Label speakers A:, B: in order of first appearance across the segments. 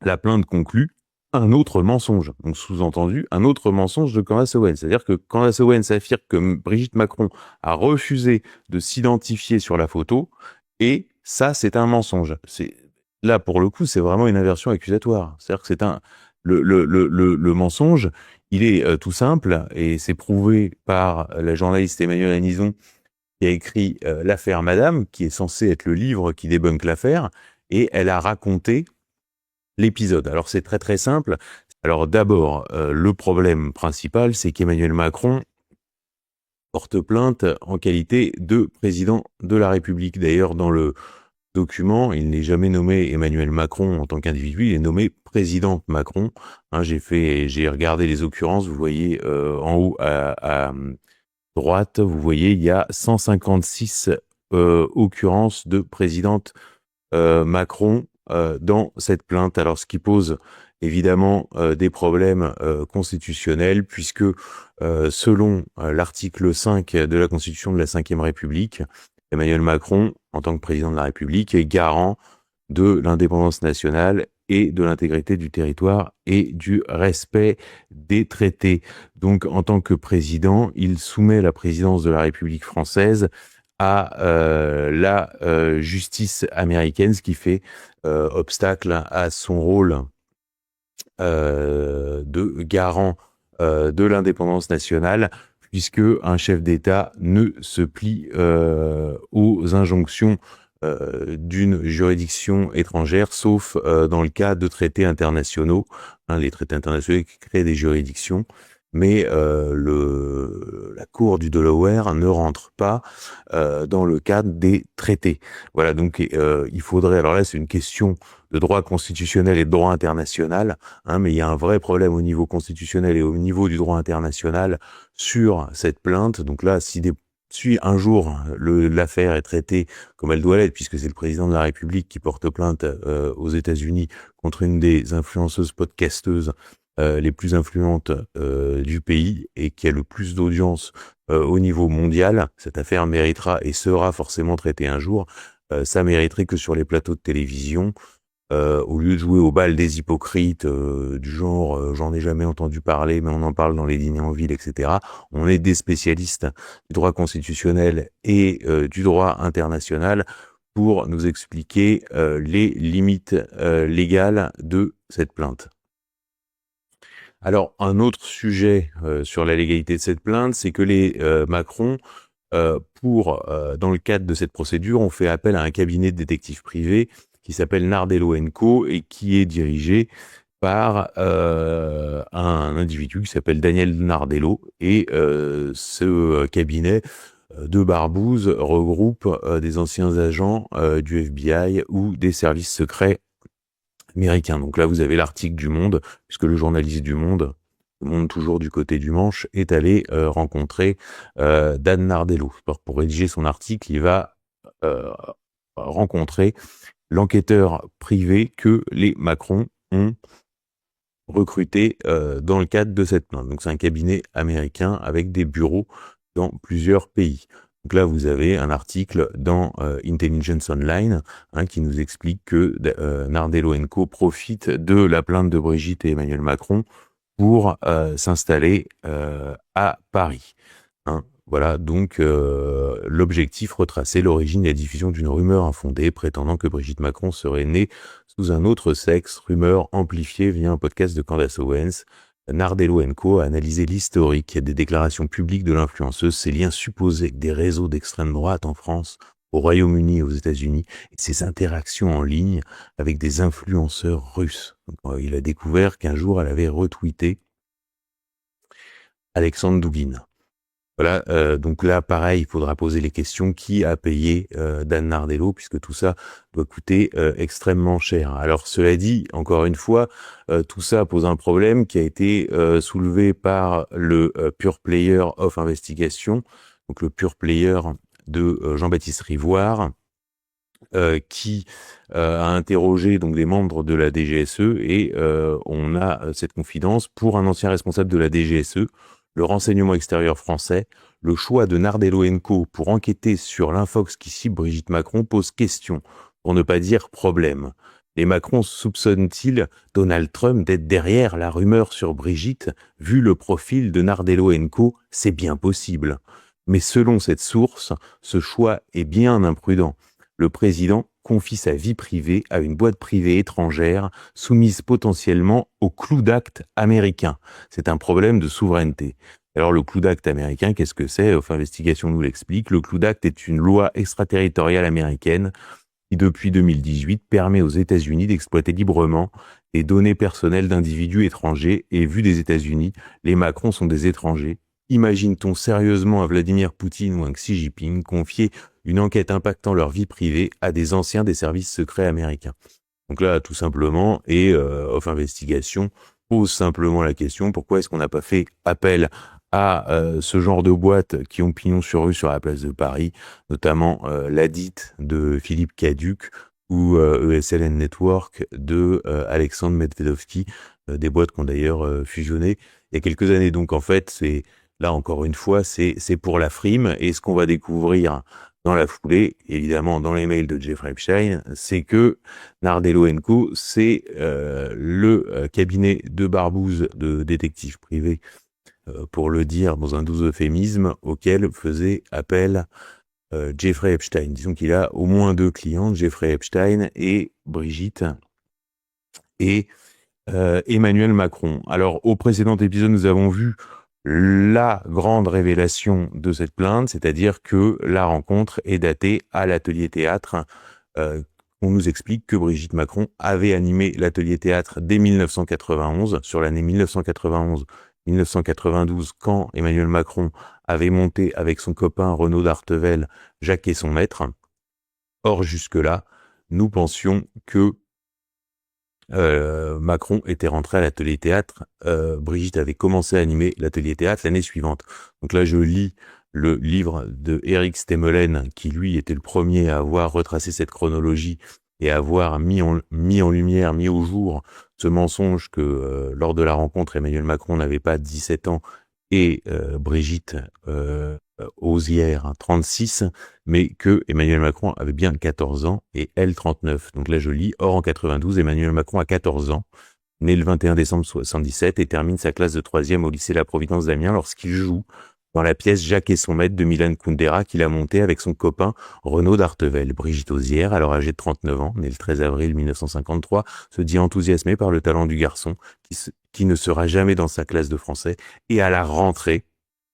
A: la plainte conclut un autre mensonge. Donc, sous-entendu, un autre mensonge de Candace Owens. C'est-à-dire que Candace Owens affirme que Brigitte Macron a refusé de s'identifier sur la photo, et ça, c'est un mensonge. Là, pour le coup, c'est vraiment une inversion accusatoire. C'est-à-dire que le mensonge, il est tout simple, et c'est prouvé par la journaliste Emmanuelle Anison, qui a écrit L'affaire Madame, qui est censé être le livre qui débunk l'affaire, et elle a raconté l'épisode. Alors c'est très très simple. Alors d'abord, le problème principal, c'est qu'Emmanuel Macron porte plainte en qualité de président de la République. D'ailleurs, dans le document, il n'est jamais nommé Emmanuel Macron en tant qu'individu, il est nommé président Macron. Hein, j'ai regardé les occurrences, vous voyez en haut à droite, vous voyez, il y a 156 occurrences de présidente Macron dans cette plainte. Alors, ce qui pose évidemment des problèmes constitutionnels, puisque selon l'article 5 de la Constitution de la Ve République, Emmanuel Macron, en tant que président de la République, est garant de l'indépendance nationale et de l'intégrité du territoire et du respect des traités. Donc, en tant que président, il soumet la présidence de la République française à la justice américaine, ce qui fait obstacle à son rôle de garant de l'indépendance nationale, puisque un chef d'État ne se plie aux injonctions d'une juridiction étrangère, sauf dans le cas de traités internationaux. Hein, les traités internationaux qui créent des juridictions, mais la Cour du Delaware ne rentre pas dans le cadre des traités. Voilà, donc il faudrait, alors là c'est une question de droit constitutionnel et de droit international, hein, mais il y a un vrai problème au niveau constitutionnel et au niveau du droit international sur cette plainte. Donc là, si un jour l'affaire est traitée comme elle doit l'être, puisque c'est le président de la République qui porte plainte aux États-Unis contre une des influenceuses podcasteuses les plus influentes du pays et qui a le plus d'audience au niveau mondial, cette affaire méritera et sera forcément traitée un jour. Ça mériterait que sur les plateaux de télévision, au lieu de jouer au bal des hypocrites, du genre j'en ai jamais entendu parler, mais on en parle dans les dîners en ville, etc., on est des spécialistes du droit constitutionnel et du droit international pour nous expliquer les limites légales de cette plainte. Alors, un autre sujet sur la légalité de cette plainte, c'est que les Macron, dans le cadre de cette procédure, ont fait appel à un cabinet de détectives privés qui s'appelle Nardello & Co. Et qui est dirigé par un individu qui s'appelle Daniel Nardello. Et ce cabinet de Barbouze regroupe des anciens agents du FBI ou des services secrets américains. Donc là, vous avez l'article du Monde, puisque le journaliste du Monde, le Monde toujours du côté du manche, est allé rencontrer Dan Nardello. Alors, pour rédiger son article, il va rencontrer l'enquêteur privé que les Macron ont recruté dans le cadre de cette plainte. Donc c'est un cabinet américain avec des bureaux dans plusieurs pays. Donc là, vous avez un article dans Intelligence Online qui nous explique que Nardello & Co. profite de la plainte de Brigitte et Emmanuel Macron pour s'installer à Paris. Voilà, donc l'objectif, retracer l'origine et la diffusion d'une rumeur infondée prétendant que Brigitte Macron serait née sous un autre sexe, rumeur amplifiée via un podcast de Candace Owens. Nardello & Co. a analysé l'historique des déclarations publiques de l'influenceuse, ses liens supposés avec des réseaux d'extrême droite en France, au Royaume-Uni et aux États-Unis, et ses interactions en ligne avec des influenceurs russes. Donc, il a découvert qu'un jour, elle avait retweeté Alexandre Douguine. Voilà, donc là, pareil, il faudra poser les questions. Qui a payé Dan Nardello, puisque tout ça doit coûter extrêmement cher. Alors, cela dit, encore une fois, tout ça pose un problème qui a été soulevé par le Pure Player of Investigation, donc le Pure Player de Jean-Baptiste Rivoire, qui a interrogé donc des membres de la DGSE, et on a cette confidence pour un ancien responsable de la DGSE, le renseignement extérieur français. Le choix de Nardello & Co. pour enquêter sur l'infox qui cible Brigitte Macron pose question, pour ne pas dire problème. Les Macron soupçonnent-ils Donald Trump d'être derrière la rumeur sur Brigitte? Vu le profil de Nardello & Co, c'est bien possible. Mais selon cette source, ce choix est bien imprudent. Le président confie sa vie privée à une boîte privée étrangère soumise potentiellement au clou d'acte américain. C'est un problème de souveraineté. Alors le clou d'acte américain, qu'est-ce que c'est? Investigation nous l'explique. Le clou d'acte est une loi extraterritoriale américaine qui, depuis 2018, permet aux États-Unis d'exploiter librement les données personnelles d'individus étrangers. Et vu des États-Unis, les Macron sont des étrangers. Imagine-t-on sérieusement à Vladimir Poutine ou à Xi Jinping confier une enquête impactant leur vie privée à des anciens des services secrets américains? Donc là, tout simplement, et Investigation pose simplement la question, pourquoi est-ce qu'on n'a pas fait appel à ce genre de boîtes qui ont pignon sur rue sur la place de Paris, notamment l'ADIT de Philippe Caduc ou ESLN Network de Alexandre Medvedovski, des boîtes qui ont d'ailleurs fusionné il y a quelques années. Donc en fait, c'est là encore une fois, c'est pour la frime, et ce qu'on va découvrir dans la foulée, évidemment dans les mails de Jeffrey Epstein, c'est que Nardello & Co, c'est le cabinet de barbouze de détectives privés, pour le dire dans un doux euphémisme, auquel faisait appel Jeffrey Epstein. Disons qu'il a au moins 2 clients, Jeffrey Epstein et Brigitte et Emmanuel Macron. Alors, au précédent épisode, nous avons vu la grande révélation de cette plainte, c'est-à-dire que la rencontre est datée à l'atelier théâtre. On nous explique que Brigitte Macron avait animé l'atelier théâtre dès 1991, sur l'année 1991-1992, quand Emmanuel Macron avait monté avec son copain Renaud d'Artevel Jacques et son maître. Or, jusque-là, nous pensions que Macron était rentré à l'atelier théâtre, Brigitte avait commencé à animer l'atelier théâtre l'année suivante. Donc là, je lis le livre de Éric Stemelen, qui lui était le premier à avoir retracé cette chronologie et à avoir mis en lumière, mis au jour ce mensonge que lors de la rencontre, Emmanuel Macron n'avait pas 17 ans et Brigitte Osière 36, mais que Emmanuel Macron avait bien 14 ans et elle 39. Donc là je lis, or en 92, Emmanuel Macron a 14 ans, né le 21 décembre 77 et termine sa classe de 3e au lycée La Providence d'Amiens lorsqu'il joue dans la pièce Jacques et son maître de Milan Kundera qu'il a monté avec son copain Renaud d'Artevel. Brigitte Osière, alors âgée de 39 ans, née le 13 avril 1953, se dit enthousiasmée par le talent du garçon qui ne sera jamais dans sa classe de français, et à la rentrée,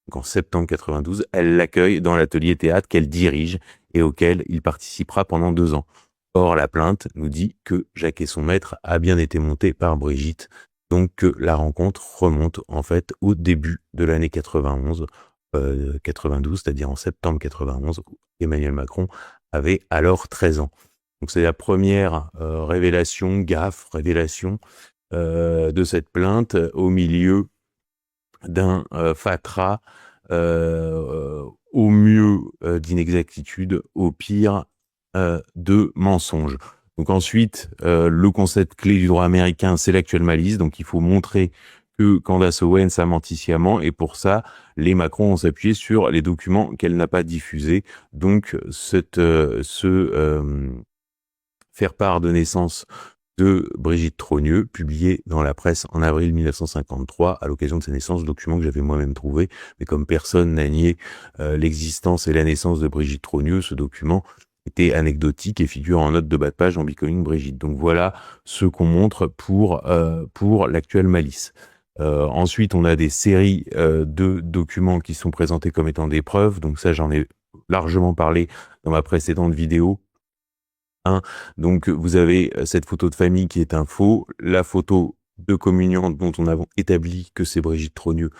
A: donc en septembre 92, elle l'accueille dans l'atelier théâtre qu'elle dirige et auquel il participera pendant 2 ans. Or, la plainte nous dit que Jacques et son maître a bien été monté par Brigitte, donc que la rencontre remonte en fait au début de l'année 92, c'est-à-dire en septembre 91, où Emmanuel Macron avait alors 13 ans. Donc c'est la première révélation de cette plainte au milieu d'un fatras, au mieux d'inexactitude, au pire de mensonge. Donc ensuite, le concept clé du droit américain, c'est l'actuelle malice. Donc il faut montrer que Candace Owens a menti sciemment, et pour ça, les Macron ont s'appuyé sur les documents qu'elle n'a pas diffusés. Donc faire part de naissance de Brigitte Trogneux, publié dans la presse en avril 1953, à l'occasion de sa naissance, document que j'avais moi-même trouvé, mais comme personne n'a nié l'existence et la naissance de Brigitte Trogneux, ce document était anecdotique et figure en note de bas de page en Becoming Brigitte. Donc voilà ce qu'on montre pour l'actuelle malice. Ensuite, on a des séries de documents qui sont présentés comme étant des preuves, donc ça j'en ai largement parlé dans ma précédente vidéo. Donc vous avez cette photo de famille qui est un faux, la photo de communion dont on a établi que c'est Brigitte Trogneux,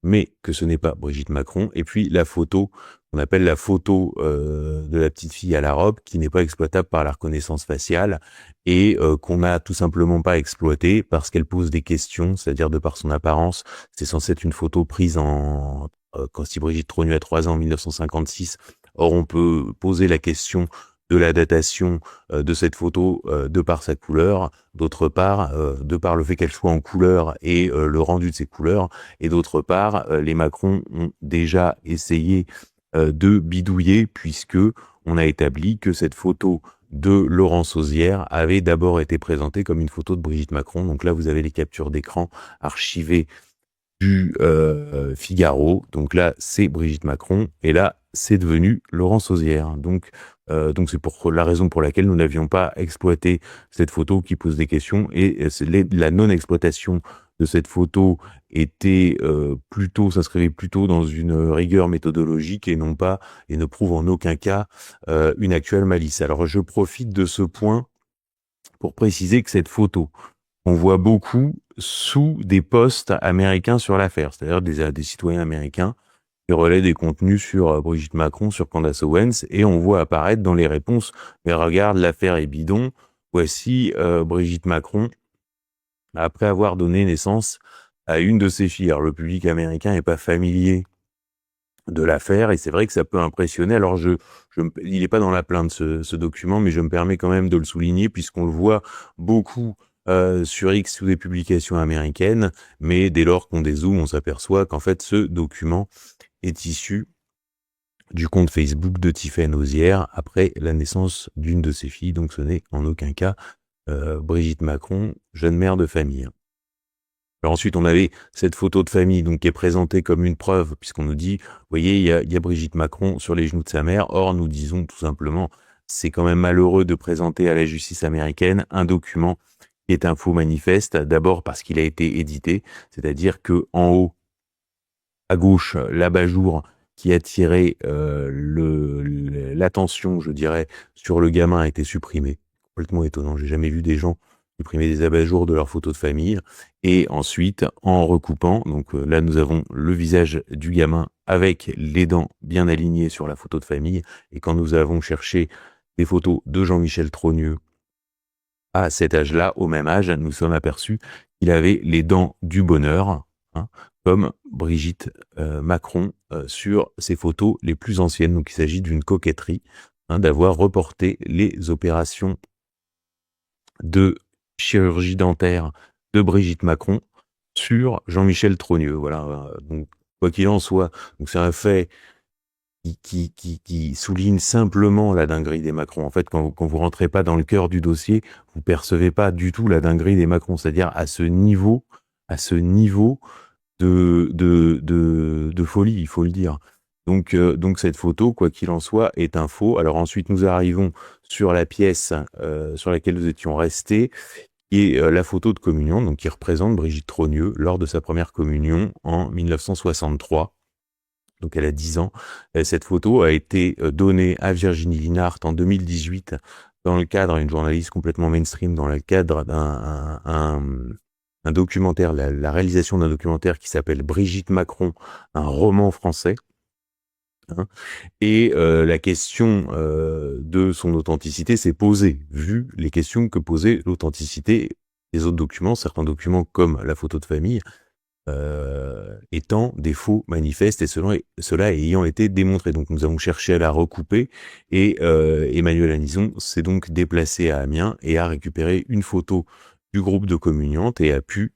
A: mais que ce n'est pas Brigitte Macron, et puis la photo, on appelle la photo de la petite fille à la robe, qui n'est pas exploitable par la reconnaissance faciale, et qu'on n'a tout simplement pas exploitée parce qu'elle pose des questions, c'est-à-dire de par son apparence, c'est censé être une photo prise quand si Brigitte Trogneux a 3 ans en 1956, or on peut poser la question de la datation de cette photo de par sa couleur, d'autre part, de par le fait qu'elle soit en couleur et le rendu de ces couleurs, et d'autre part, les Macron ont déjà essayé de bidouiller, puisque on a établi que cette photo de Laurence Auzière avait d'abord été présentée comme une photo de Brigitte Macron. Donc là, vous avez les captures d'écran archivées du Figaro. Donc là, c'est Brigitte Macron. Et là, c'est devenu Laurence Auzière. Donc c'est pour la raison pour laquelle nous n'avions pas exploité cette photo qui pose des questions. Et la non-exploitation de cette photo était s'inscrivait plutôt dans une rigueur méthodologique et non pas, et ne prouve en aucun cas une actuelle malice. Alors je profite de ce point pour préciser que cette photo, on voit beaucoup sous des posts américains sur l'affaire, c'est-à-dire des citoyens américains qui relaient des contenus sur Brigitte Macron, sur Candace Owens, et on voit apparaître dans les réponses, mais regarde, l'affaire est bidon, voici Brigitte Macron, après avoir donné naissance à une de ses filles. Alors, le public américain n'est pas familier de l'affaire, et c'est vrai que ça peut impressionner. Alors, il n'est pas dans la plainte, ce document, mais je me permets quand même de le souligner, puisqu'on le voit beaucoup sur X sous des publications américaines, mais dès lors qu'on dézoome, on s'aperçoit qu'en fait, ce document est issu du compte Facebook de Tiffaine Auzière après la naissance d'une de ses filles, donc ce n'est en aucun cas Brigitte Macron, jeune mère de famille. Alors ensuite, on avait cette photo de famille donc qui est présentée comme une preuve, puisqu'on nous dit, vous voyez, il y a Brigitte Macron sur les genoux de sa mère. Or, nous disons tout simplement, c'est quand même malheureux de présenter à la justice américaine un document qui est un faux manifeste, d'abord parce qu'il a été édité, c'est-à-dire que en haut, à gauche, l'abat-jour qui attirait l'attention, je dirais, sur le gamin a été supprimé. Complètement étonnant, j'ai jamais vu des gens supprimer des abat-jours de leurs photos de famille. Et ensuite, en recoupant, donc là nous avons le visage du gamin avec les dents bien alignées sur la photo de famille. Et quand nous avons cherché des photos de Jean-Michel Trogneux à cet âge-là, au même âge, nous sommes aperçus qu'il avait les dents du bonheur, hein, comme Brigitte Macron sur ses photos les plus anciennes. Donc il s'agit d'une coquetterie, hein, d'avoir reporté les opérations de chirurgie dentaire de Brigitte Macron sur Jean-Michel Trogneux. Voilà. Donc quoi qu'il en soit, donc c'est un fait qui souligne simplement la dinguerie des Macron. En fait, quand vous rentrez pas dans le cœur du dossier, vous percevez pas du tout la dinguerie des Macron. C'est-à-dire à ce niveau de folie, il faut le dire. Donc cette photo, quoi qu'il en soit, est un faux. Alors ensuite, nous arrivons sur la pièce sur laquelle nous étions restés, qui est la photo de communion, donc qui représente Brigitte Trogneux lors de sa première communion en 1963. Donc elle a 10 ans. Cette photo a été donnée à Virginie Linhart en 2018 dans le cadre, une journaliste complètement mainstream, dans le cadre d'un documentaire, la réalisation d'un documentaire qui s'appelle Brigitte Macron, un roman français. Hein. Et la question de son authenticité s'est posée, vu les questions que posait l'authenticité des autres documents, certains documents comme la photo de famille, étant des faux manifestes et cela ayant été démontré. Donc nous avons cherché à la recouper et Emmanuel Anison s'est donc déplacé à Amiens et a récupéré une photo du groupe de communiantes et a pu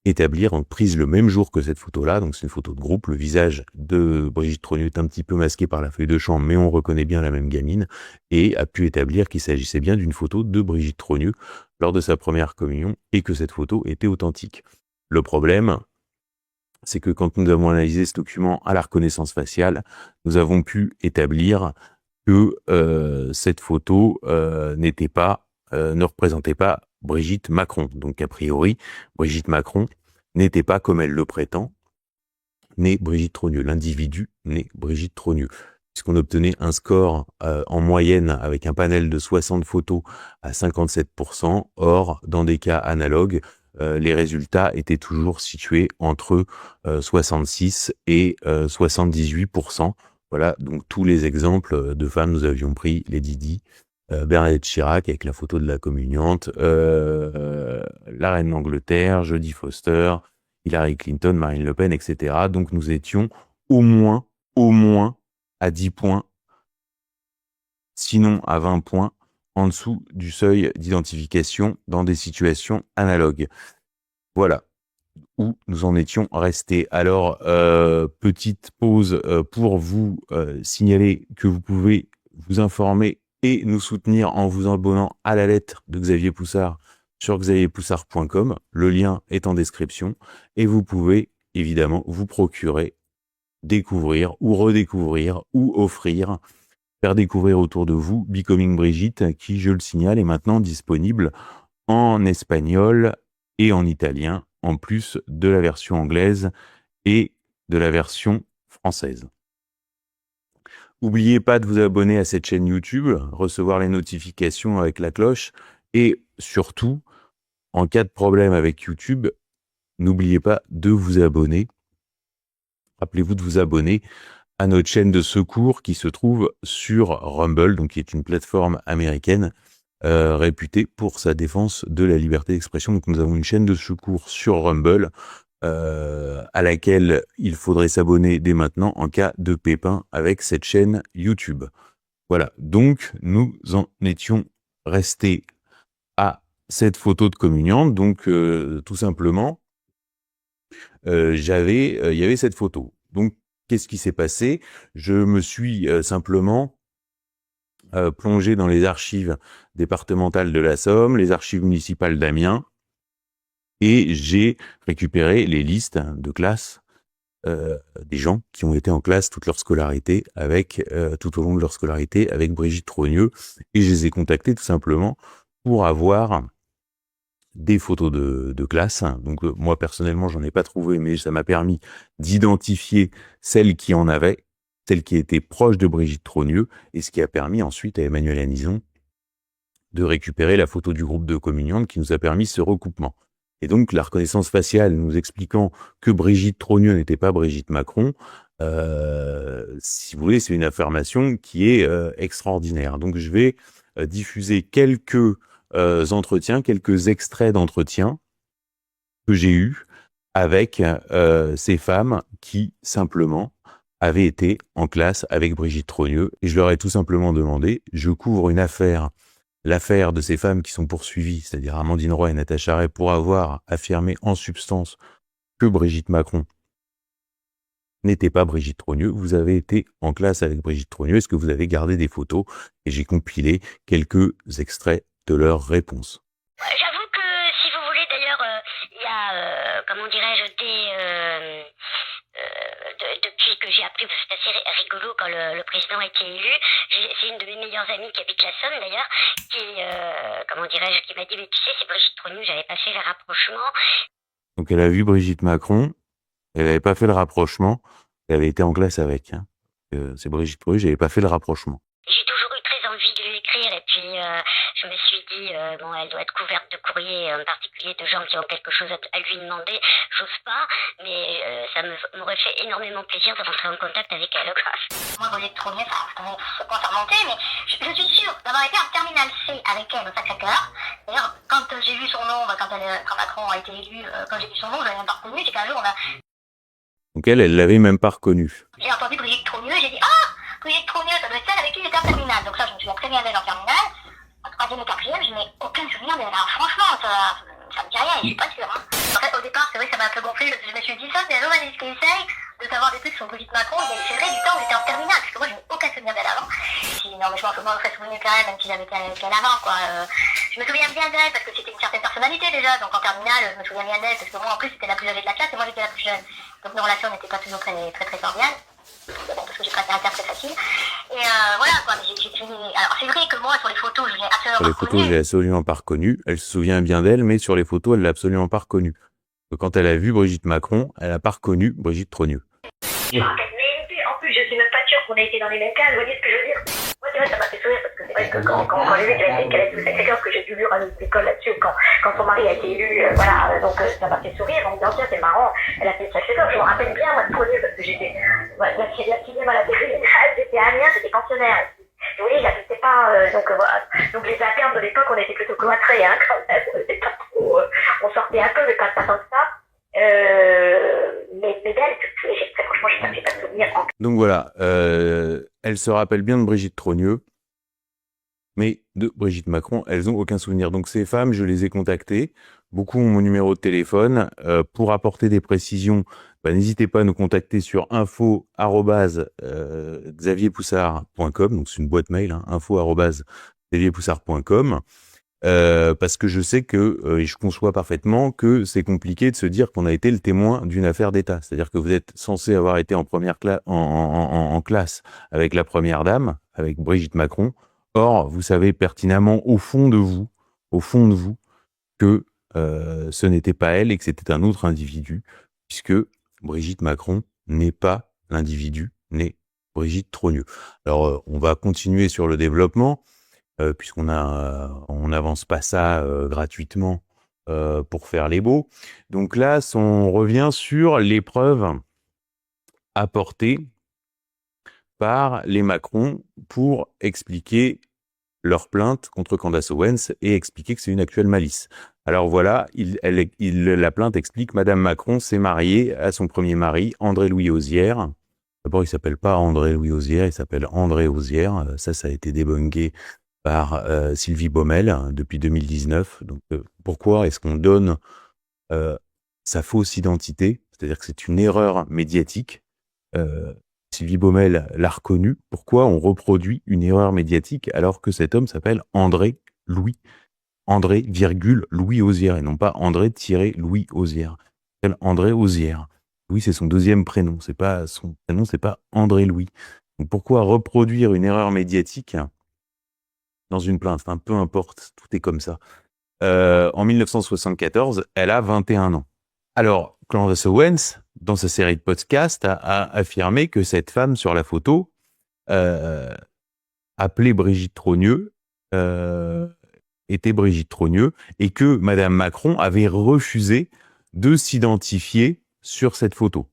A: établir, en prise le même jour que cette photo-là, donc c'est une photo de groupe, le visage de Brigitte Trogneux est un petit peu masqué par la feuille de chambre, mais on reconnaît bien la même gamine, et a pu établir qu'il s'agissait bien d'une photo de Brigitte Trogneux lors de sa première communion, et que cette photo était authentique. Le problème, c'est que quand nous avons analysé ce document à la reconnaissance faciale, nous avons pu établir que cette photo ne représentait pas Brigitte Macron. Donc a priori, Brigitte Macron n'était pas, comme elle le prétend, née Brigitte Trogneux. L'individu née Brigitte Trogneux. Puisqu'on obtenait un score en moyenne avec un panel de 60 photos à 57%. Or, dans des cas analogues, les résultats étaient toujours situés entre 66 et 78%. Voilà, donc tous les exemples de femmes, nous avions pris Lady Di, Bernadette Chirac avec la photo de la communiante, la reine d'Angleterre, Jodie Foster, Hillary Clinton, Marine Le Pen, etc. Donc nous étions au moins à 10 points, sinon à 20 points, en dessous du seuil d'identification dans des situations analogues. Voilà où nous en étions restés. Alors, petite pause pour vous signaler que vous pouvez vous informer et nous soutenir en vous abonnant à la lettre de Xavier Poussard sur xavierpoussard.com. Le lien est en description et vous pouvez évidemment vous procurer, découvrir ou redécouvrir ou offrir, faire découvrir autour de vous Becoming Brigitte qui, je le signale, est maintenant disponible en espagnol et en italien, en plus de la version anglaise et de la version française. N'oubliez pas de vous abonner à cette chaîne YouTube, recevoir les notifications avec la cloche et surtout, en cas de problème avec YouTube, n'oubliez pas de vous abonner. Rappelez-vous de vous abonner à notre chaîne de secours qui se trouve sur Rumble, donc qui est une plateforme américaine réputée pour sa défense de la liberté d'expression. Donc nous avons une chaîne de secours sur Rumble à laquelle il faudrait s'abonner dès maintenant en cas de pépin avec cette chaîne YouTube. Voilà, donc nous en étions restés à cette photo de communiante. Donc tout simplement, il y avait cette photo. Donc qu'est-ce qui s'est passé? Je me suis simplement plongé dans les archives départementales de la Somme, les archives municipales d'Amiens, et j'ai récupéré les listes de classe des gens qui ont été en classe toute leur scolarité tout au long de leur scolarité avec Brigitte Trogneux, et je les ai contactés tout simplement pour avoir des photos de classe. Donc moi personnellement j'en ai pas trouvé, mais ça m'a permis d'identifier celles qui en avaient, celles qui étaient proches de Brigitte Trogneux, et ce qui a permis ensuite à Emmanuel Anison de récupérer la photo du groupe de communiante qui nous a permis ce recoupement. Et donc la reconnaissance faciale nous expliquant que Brigitte Trogneux n'était pas Brigitte Macron, si vous voulez, c'est une affirmation qui est extraordinaire. Donc je vais diffuser quelques entretiens, quelques extraits d'entretiens que j'ai eus avec ces femmes qui simplement avaient été en classe avec Brigitte Trogneux, et je leur ai tout simplement demandé, je couvre une affaire, l'affaire de ces femmes qui sont poursuivies, c'est-à-dire Amandine Roy et Natacha Ray, pour avoir affirmé en substance que Brigitte Macron n'était pas Brigitte Trogneux. Vous avez été en classe avec Brigitte Trogneux, est-ce que vous avez gardé des photos? Et j'ai compilé quelques extraits de leurs réponses.
B: J'avoue que, si vous voulez, d'ailleurs, il y a, comment dirais-je, depuis que j'ai appris, parce que c'est assez rigolo quand le président a été élu, c'est une de mes meilleures amies qui habite la Somme, d'ailleurs, qui, comment dirais-je, qui m'a dit, mais tu sais, c'est Brigitte Trogneux, j'avais pas fait le rapprochement.
A: Donc elle a vu Brigitte Macron, elle n'avait pas fait le rapprochement, elle avait été en classe avec. C'est Brigitte Trogneux, j'avais pas fait le rapprochement.
B: J'ai toujours eu très envie de lui écrire, et puis je me suis dit, bon, elle doit être couverte de courriers, en particulier de gens qui ont quelque chose à lui demander. J'ose pas, mais ça m'aurait fait énormément plaisir de rentrer en contact avec elle. Moi, Brigitte Trogneux, ça commence à remonter, mais je suis sûre d'avoir été en terminale C avec elle au Sacré-Cœur. D'ailleurs, quand j'ai vu son nom, quand Macron a été élu, quand j'ai vu son nom, je l'avais même pas reconnu, c'est qu'un jour,
A: Donc elle l'avait même pas reconnu.
B: J'ai entendu Brigitte Trogneux, j'ai dit, ah, Brigitte Trogneux, ça doit être celle avec qui j'étais en terminale. Donc ça, je me souviens très bien d'elle en terminale. En troisième et quatrième, je n'ai aucun souvenir d'elle. Alors franchement, ça me dit rien, je suis pas sûre. Hein. En fait, au départ, c'est vrai que ça m'a un peu gonflé, parce que je me suis dit ça, c'est un journaliste qui essaye de savoir des trucs sur Brigitte Macron, mais c'est vrai du temps où j'étais en terminale, parce que moi, je n'ai aucun souvenir d'elle avant. Non, mais je m'en serais souvenu quand même si j'avais été avec elle avant, quoi. Je me souviens bien d'elle, parce que c'était une certaine personnalité déjà, donc en terminale, je me souviens bien d'elle, parce que moi, en plus, c'était la plus âgée de la classe, et moi, j'étais la plus jeune. Donc nos relations n'étaient pas toujours très cordiales. Bon, parce que j'ai pas un caractère très facile. Et voilà, quoi. Alors, c'est vrai que moi, sur les photos, je l'ai absolument pas reconnue.
A: Sur les photos, je l'ai absolument pas reconnue. Elle se souvient bien d'elle, mais sur les photos, elle l'a absolument pas reconnue. Quand elle a vu Brigitte Macron, elle a pas reconnu Brigitte Trogneux.
B: Mais en plus, je suis même pas sûre qu'on ait été dans les mêmes cases, vous voyez ce que je veux dire? Moi, c'est vrai, ça m'a fait sourire, parce que c'est vrai que quand j'ai vu qu'elle a été au Sacré-Cœur, que j'ai dû lire à l'école là-dessus, quand son mari a été élu, voilà, donc ça m'a fait sourire, en me disant, tiens, c'est marrant, elle a fait le Sacré-Cœur. Je me rappelle bien, moi, de Trogneux, parce que j'étais, la cinéma, la télé, j'étais à Amiens, j'étais pensionnaire. Vous voyez, j'habitais pas, donc voilà. Donc les internes de l'époque, on était plutôt cloîtrés, hein, quand même. On était pas trop, on sortait un peu, mais pas tant que ça. Mais d'elle, franchement, j'ai pas de souvenir.
A: Donc voilà, elle se rappelle bien de Brigitte Trogneux, mais de Brigitte Macron, elles n'ont aucun souvenir. Donc ces femmes, je les ai contactées beaucoup ont mon numéro de téléphone. Pour apporter des précisions, n'hésitez pas à nous contacter sur info@xavierpoussard.com. Donc c'est une boîte mail, hein, info@xavierpoussard.com. Parce que je sais que, et je conçois parfaitement que c'est compliqué de se dire qu'on a été le témoin d'une affaire d'État. C'est-à-dire que vous êtes censé avoir été en classe avec la première dame, avec Brigitte Macron. Or, vous savez pertinemment au fond de vous, que ce n'était pas elle et que c'était un autre individu, puisque Brigitte Macron n'est pas l'individu, n'est Brigitte Trogneux. Alors, on va continuer sur le développement. Puisqu'on on n'avance pas ça gratuitement pour faire les beaux. Donc là, on revient sur les preuves apportées par les Macron pour expliquer leur plainte contre Candace Owens et expliquer que c'est une actuelle malice. Alors voilà, la plainte explique: Madame Macron s'est mariée à son premier mari, André-Louis Ozière. D'abord, il s'appelle pas André-Louis Ozière, il s'appelle André Ozière. Ça a été débunké par Sylvie Baumel depuis 2019. Donc, pourquoi est-ce qu'on donne sa fausse identité? C'est-à-dire que c'est une erreur médiatique. Sylvie Baumel l'a reconnu. Pourquoi on reproduit une erreur médiatique alors que cet homme s'appelle André, Louis Ozière, et non pas André-Louis Ozière. Il s'appelle André Ozière. Louis, c'est son deuxième prénom. C'est pas son prénom, c'est pas André Louis. Donc, pourquoi reproduire une erreur médiatique dans une plainte? Enfin, peu importe, tout est comme ça. En 1974, elle a 21 ans. Alors, Candace Owens, dans sa série de podcasts, a affirmé que cette femme sur la photo, appelée Brigitte Trogneux, était Brigitte Trogneux, et que Madame Macron avait refusé de s'identifier sur cette photo.